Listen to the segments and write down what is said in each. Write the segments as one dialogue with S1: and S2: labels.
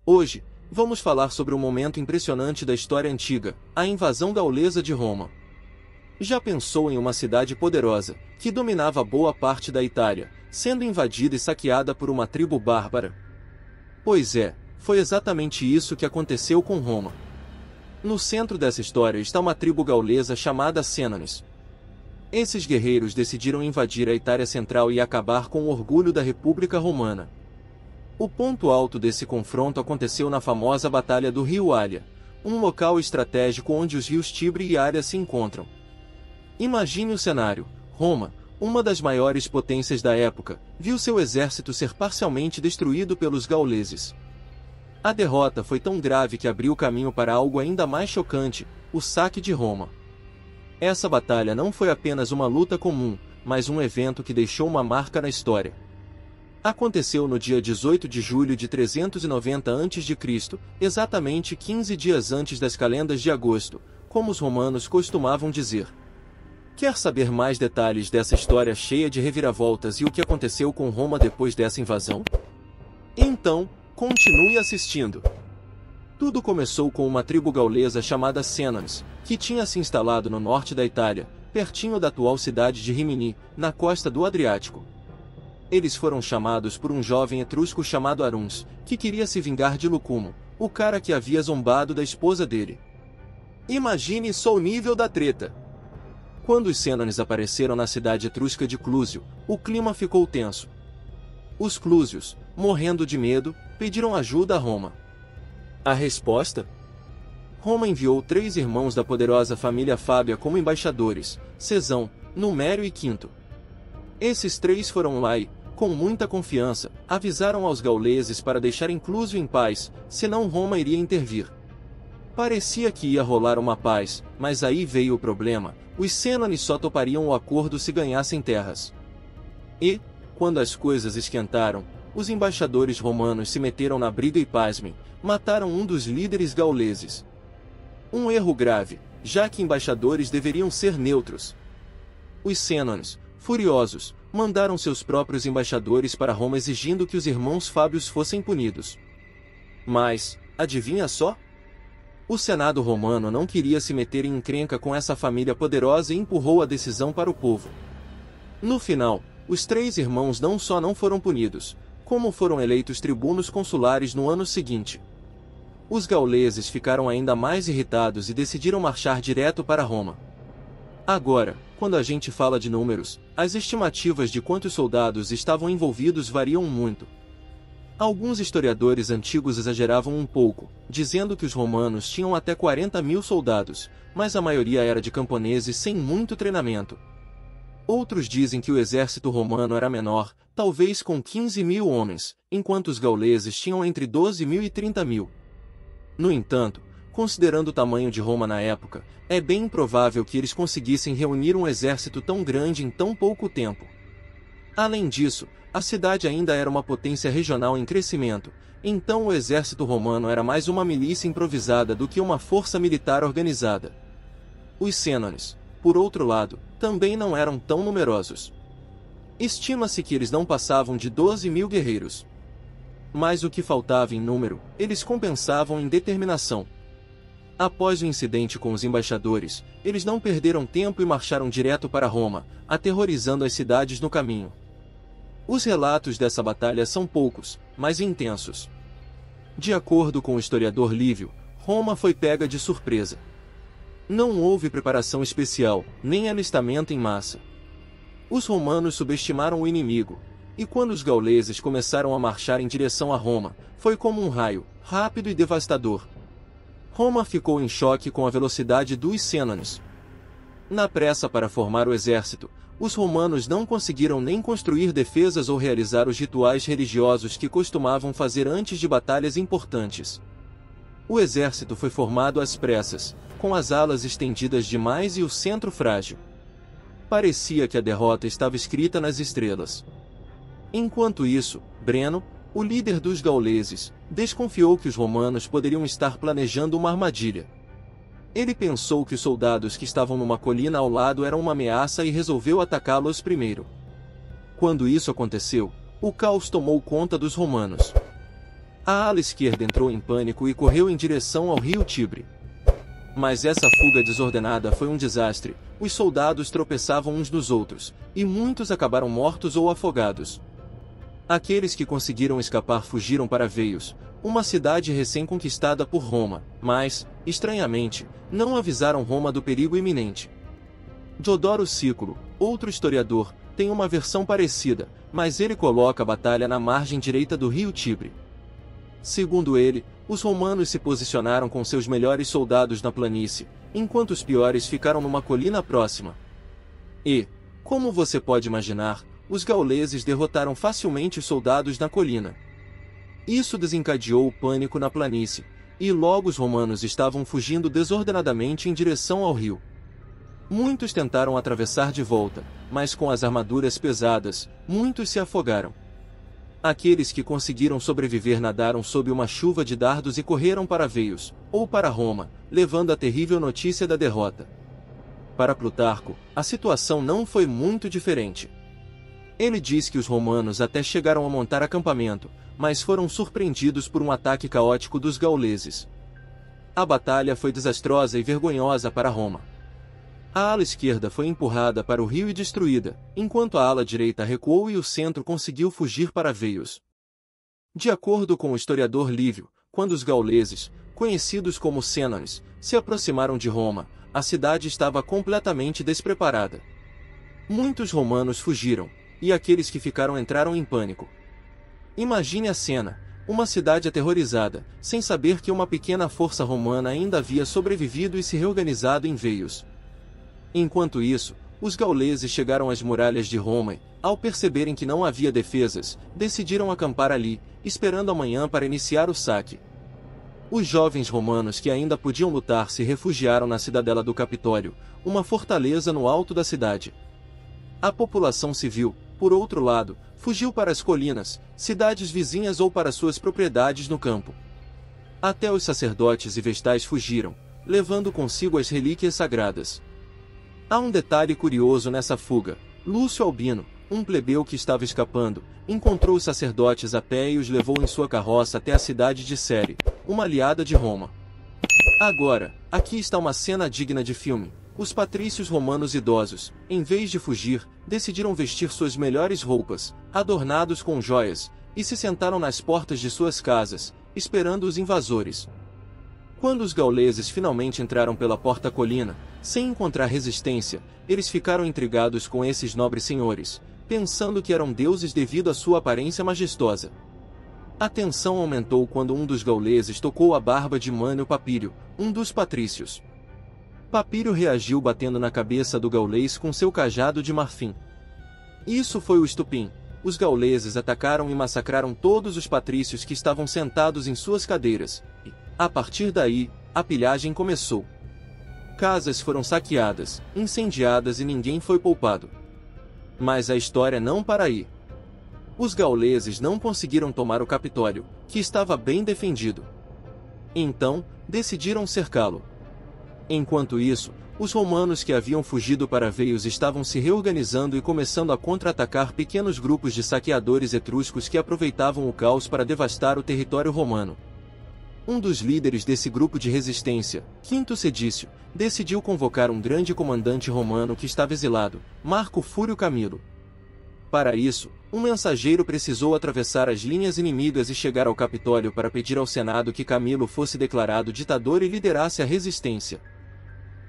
S1: Hoje, vamos falar sobre um momento impressionante da história antiga, a invasão gaulesa de Roma. Já pensou em uma cidade poderosa, que dominava boa parte da Itália, sendo invadida e saqueada por uma tribo bárbara? Pois é, foi exatamente isso que aconteceu com Roma. No centro dessa história está uma tribo gaulesa chamada Sênones. Esses guerreiros decidiram invadir a Itália Central e acabar com o orgulho da República Romana. O ponto alto desse confronto aconteceu na famosa Batalha do Rio Alha, um local estratégico onde os rios Tibre e Alha se encontram. Imagine o cenário: Roma, uma das maiores potências da época, viu seu exército ser parcialmente destruído pelos gauleses. A derrota foi tão grave que abriu caminho para algo ainda mais chocante: o saque de Roma. Essa batalha não foi apenas uma luta comum, mas um evento que deixou uma marca na história. Aconteceu no dia 18 de julho de 390 a.C., exatamente 15 dias antes das calendas de agosto, como os romanos costumavam dizer. Quer saber mais detalhes dessa história cheia de reviravoltas e o que aconteceu com Roma depois dessa invasão? Então, continue assistindo. Tudo começou com uma tribo gaulesa chamada Sênones, que tinha se instalado no norte da Itália, pertinho da atual cidade de Rimini, na costa do Adriático. Eles foram chamados por um jovem etrusco chamado Aruns, que queria se vingar de Lucumo, o cara que havia zombado da esposa dele. Imagine só o nível da treta. Quando os Sênones apareceram na cidade etrusca de Clúsio, o clima ficou tenso. Os clúsios, morrendo de medo, pediram ajuda a Roma. A resposta? Roma enviou 3 irmãos da poderosa família Fábia como embaixadores: Cesão, Numério e Quinto. Esses 3 foram lá e, com muita confiança, avisaram aos gauleses para deixarem Clúsio em paz, senão Roma iria intervir. Parecia que ia rolar uma paz, mas aí veio o problema: os Sênones só topariam o acordo se ganhassem terras. E, quando as coisas esquentaram, os embaixadores romanos se meteram na briga e, pasmem, mataram um dos líderes gauleses. Um erro grave, já que embaixadores deveriam ser neutros. Os Sênones, furiosos, mandaram seus próprios embaixadores para Roma exigindo que os irmãos Fábios fossem punidos. Mas, adivinha só? O Senado romano não queria se meter em encrenca com essa família poderosa e empurrou a decisão para o povo. No final, os 3 irmãos não só não foram punidos, como foram eleitos tribunos consulares no ano seguinte. Os gauleses ficaram ainda mais irritados e decidiram marchar direto para Roma. Agora, quando a gente fala de números, as estimativas de quantos soldados estavam envolvidos variam muito. Alguns historiadores antigos exageravam um pouco, dizendo que os romanos tinham até 40.000 soldados, mas a maioria era de camponeses sem muito treinamento. Outros dizem que o exército romano era menor, talvez com 15.000 homens, enquanto os gauleses tinham entre 12.000 e 30.000. No entanto, considerando o tamanho de Roma na época, é bem improvável que eles conseguissem reunir um exército tão grande em tão pouco tempo. Além disso, a cidade ainda era uma potência regional em crescimento, então o exército romano era mais uma milícia improvisada do que uma força militar organizada. Os Sênones, por outro lado, também não eram tão numerosos. Estima-se que eles não passavam de 12.000 guerreiros. Mas o que faltava em número, eles compensavam em determinação. Após o incidente com os embaixadores, eles não perderam tempo e marcharam direto para Roma, aterrorizando as cidades no caminho. Os relatos dessa batalha são poucos, mas intensos. De acordo com o historiador Lívio, Roma foi pega de surpresa. Não houve preparação especial, nem alistamento em massa. Os romanos subestimaram o inimigo, e quando os gauleses começaram a marchar em direção a Roma, foi como um raio, rápido e devastador. Roma ficou em choque com a velocidade dos Sênones. Na pressa para formar o exército, os romanos não conseguiram nem construir defesas ou realizar os rituais religiosos que costumavam fazer antes de batalhas importantes. O exército foi formado às pressas, com as alas estendidas demais e o centro frágil. Parecia que a derrota estava escrita nas estrelas. Enquanto isso, Breno, o líder dos gauleses, desconfiou que os romanos poderiam estar planejando uma armadilha. Ele pensou que os soldados que estavam numa colina ao lado eram uma ameaça e resolveu atacá-los primeiro. Quando isso aconteceu, o caos tomou conta dos romanos. A ala esquerda entrou em pânico e correu em direção ao rio Tibre. Mas essa fuga desordenada foi um desastre. Os soldados tropeçavam uns nos outros, e muitos acabaram mortos ou afogados. Aqueles que conseguiram escapar fugiram para Veios, uma cidade recém-conquistada por Roma, mas, estranhamente, não avisaram Roma do perigo iminente. Diodoro Sículo, outro historiador, tem uma versão parecida, mas ele coloca a batalha na margem direita do rio Tibre. Segundo ele, os romanos se posicionaram com seus melhores soldados na planície, enquanto os piores ficaram numa colina próxima. E, como você pode imaginar, os gauleses derrotaram facilmente os soldados na colina. Isso desencadeou o pânico na planície, e logo os romanos estavam fugindo desordenadamente em direção ao rio. Muitos tentaram atravessar de volta, mas com as armaduras pesadas, muitos se afogaram. Aqueles que conseguiram sobreviver nadaram sob uma chuva de dardos e correram para Veios, ou para Roma, levando a terrível notícia da derrota. Para Plutarco, a situação não foi muito diferente. Ele diz que os romanos até chegaram a montar acampamento, mas foram surpreendidos por um ataque caótico dos gauleses. A batalha foi desastrosa e vergonhosa para Roma. A ala esquerda foi empurrada para o rio e destruída, enquanto a ala direita recuou e o centro conseguiu fugir para Veios. De acordo com o historiador Lívio, quando os gauleses, conhecidos como sênones, se aproximaram de Roma, a cidade estava completamente despreparada. Muitos romanos fugiram, e aqueles que ficaram entraram em pânico. Imagine a cena, uma cidade aterrorizada, sem saber que uma pequena força romana ainda havia sobrevivido e se reorganizado em Veios. Enquanto isso, os gauleses chegaram às muralhas de Roma e, ao perceberem que não havia defesas, decidiram acampar ali, esperando amanhã para iniciar o saque. Os jovens romanos que ainda podiam lutar se refugiaram na cidadela do Capitólio, uma fortaleza no alto da cidade. A população civil, por outro lado, fugiu para as colinas, cidades vizinhas ou para suas propriedades no campo. Até os sacerdotes e vestais fugiram, levando consigo as relíquias sagradas. Há um detalhe curioso nessa fuga. Lúcio Albino, um plebeu que estava escapando, encontrou os sacerdotes a pé e os levou em sua carroça até a cidade de Cere, uma aliada de Roma. Agora, aqui está uma cena digna de filme. Os patrícios romanos idosos, em vez de fugir, decidiram vestir suas melhores roupas, adornados com joias, e se sentaram nas portas de suas casas, esperando os invasores. Quando os gauleses finalmente entraram pela porta-colina, sem encontrar resistência, eles ficaram intrigados com esses nobres senhores, pensando que eram deuses devido à sua aparência majestosa. A tensão aumentou quando um dos gauleses tocou a barba de Mânio Papírio, um dos patrícios. Papírio reagiu batendo na cabeça do gaulês com seu cajado de marfim. Isso foi o estupim. Os gauleses atacaram e massacraram todos os patrícios que estavam sentados em suas cadeiras, e, a partir daí, a pilhagem começou. Casas foram saqueadas, incendiadas e ninguém foi poupado. Mas a história não para aí. Os gauleses não conseguiram tomar o Capitólio, que estava bem defendido. Então, decidiram cercá-lo. Enquanto isso, os romanos que haviam fugido para Veios estavam se reorganizando e começando a contra-atacar pequenos grupos de saqueadores etruscos que aproveitavam o caos para devastar o território romano. Um dos líderes desse grupo de resistência, Quinto Cedício, decidiu convocar um grande comandante romano que estava exilado, Marco Fúrio Camilo. Para isso, um mensageiro precisou atravessar as linhas inimigas e chegar ao Capitólio para pedir ao Senado que Camilo fosse declarado ditador e liderasse a resistência.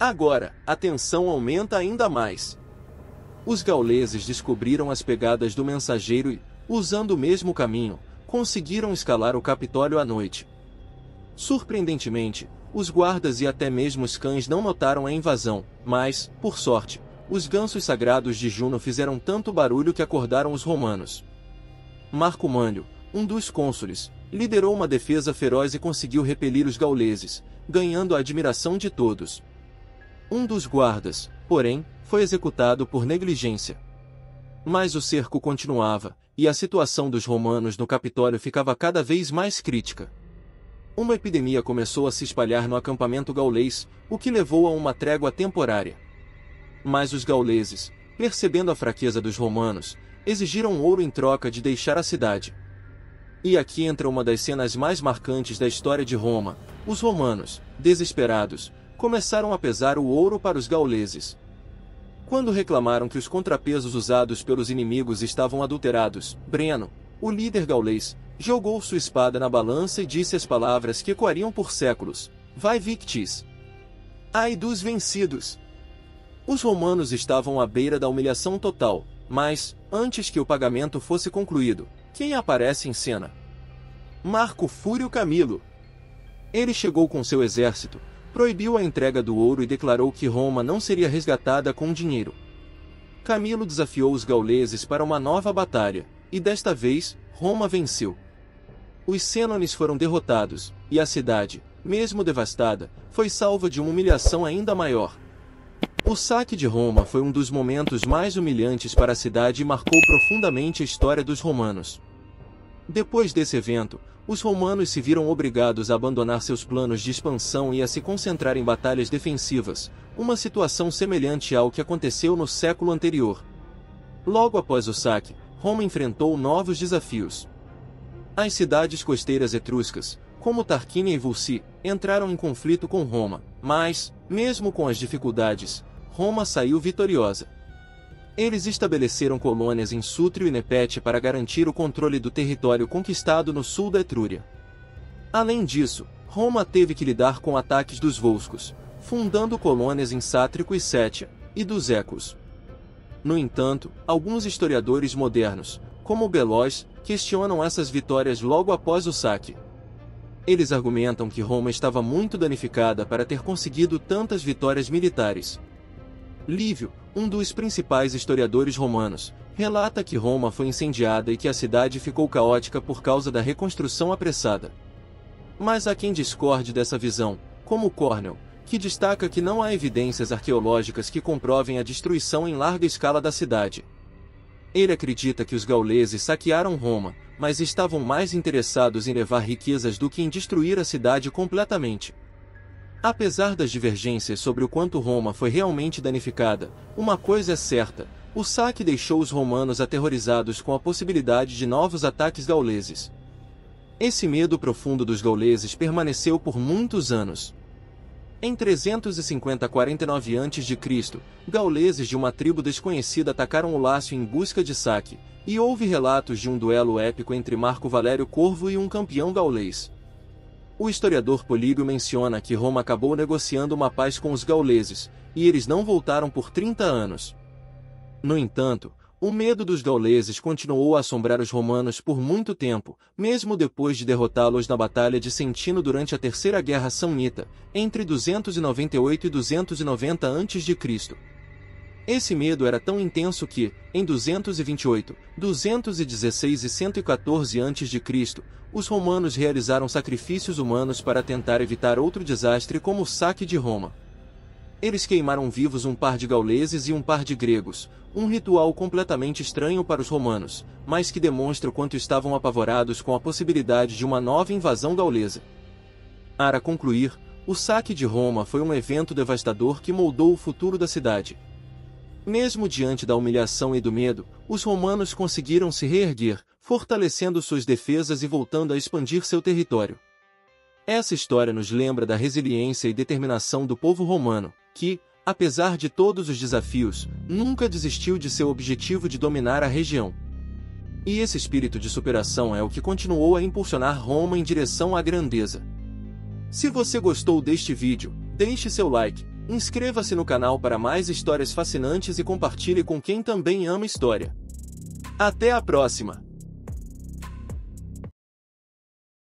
S1: Agora, a tensão aumenta ainda mais. Os gauleses descobriram as pegadas do mensageiro e, usando o mesmo caminho, conseguiram escalar o Capitólio à noite. Surpreendentemente, os guardas e até mesmo os cães não notaram a invasão, mas, por sorte, os gansos sagrados de Juno fizeram tanto barulho que acordaram os romanos. Marco Mânlio, um dos cônsules, liderou uma defesa feroz e conseguiu repelir os gauleses, ganhando a admiração de todos. Um dos guardas, porém, foi executado por negligência. Mas o cerco continuava, e a situação dos romanos no Capitólio ficava cada vez mais crítica. Uma epidemia começou a se espalhar no acampamento gaulês, o que levou a uma trégua temporária. Mas os gauleses, percebendo a fraqueza dos romanos, exigiram ouro em troca de deixar a cidade. E aqui entra uma das cenas mais marcantes da história de Roma. Os romanos, desesperados, começaram a pesar o ouro para os gauleses. Quando reclamaram que os contrapesos usados pelos inimigos estavam adulterados, Breno, o líder gaulês, jogou sua espada na balança e disse as palavras que ecoariam por séculos: Vai victis! Ai dos vencidos! Os romanos estavam à beira da humilhação total, mas, antes que o pagamento fosse concluído, quem aparece em cena? Marco Fúrio Camilo. Ele chegou com seu exército, proibiu a entrega do ouro e declarou que Roma não seria resgatada com dinheiro. Camilo desafiou os gauleses para uma nova batalha, e desta vez, Roma venceu. Os sênones foram derrotados, e a cidade, mesmo devastada, foi salva de uma humilhação ainda maior. O saque de Roma foi um dos momentos mais humilhantes para a cidade e marcou profundamente a história dos romanos. Depois desse evento, os romanos se viram obrigados a abandonar seus planos de expansão e a se concentrar em batalhas defensivas, uma situação semelhante ao que aconteceu no século anterior. Logo após o saque, Roma enfrentou novos desafios. As cidades costeiras etruscas, como Tarquínia e Vulci, entraram em conflito com Roma, mas, mesmo com as dificuldades, Roma saiu vitoriosa. Eles estabeleceram colônias em Sútrio e Nepete para garantir o controle do território conquistado no sul da Etrúria. Além disso, Roma teve que lidar com ataques dos Volscos, fundando colônias em Sátrico e Sétia, e dos Ecos. No entanto, alguns historiadores modernos, como Bellois, questionam essas vitórias logo após o saque. Eles argumentam que Roma estava muito danificada para ter conseguido tantas vitórias militares. Lívio, um dos principais historiadores romanos, relata que Roma foi incendiada e que a cidade ficou caótica por causa da reconstrução apressada. Mas há quem discorde dessa visão, como Cornel, que destaca que não há evidências arqueológicas que comprovem a destruição em larga escala da cidade. Ele acredita que os gauleses saquearam Roma, mas estavam mais interessados em levar riquezas do que em destruir a cidade completamente. Apesar das divergências sobre o quanto Roma foi realmente danificada, uma coisa é certa: o saque deixou os romanos aterrorizados com a possibilidade de novos ataques gauleses. Esse medo profundo dos gauleses permaneceu por muitos anos. Em 350-49 a.C., gauleses de uma tribo desconhecida atacaram o Lácio em busca de saque, e houve relatos de um duelo épico entre Marco Valério Corvo e um campeão gaulês. O historiador Políbio menciona que Roma acabou negociando uma paz com os gauleses, e eles não voltaram por 30 anos. No entanto, o medo dos gauleses continuou a assombrar os romanos por muito tempo, mesmo depois de derrotá-los na Batalha de Centino durante a Terceira Guerra Samnita, entre 298 e 290 a.C. Esse medo era tão intenso que, em 228, 216 e 114 a.C., os romanos realizaram sacrifícios humanos para tentar evitar outro desastre como o saque de Roma. Eles queimaram vivos um par de gauleses e um par de gregos, um ritual completamente estranho para os romanos, mas que demonstra o quanto estavam apavorados com a possibilidade de uma nova invasão gaulesa. Para concluir, o saque de Roma foi um evento devastador que moldou o futuro da cidade. Mesmo diante da humilhação e do medo, os romanos conseguiram se reerguer, fortalecendo suas defesas e voltando a expandir seu território. Essa história nos lembra da resiliência e determinação do povo romano, que, apesar de todos os desafios, nunca desistiu de seu objetivo de dominar a região. E esse espírito de superação é o que continuou a impulsionar Roma em direção à grandeza. Se você gostou deste vídeo, deixe seu like, inscreva-se no canal para mais histórias fascinantes e compartilhe com quem também ama história. Até a próxima!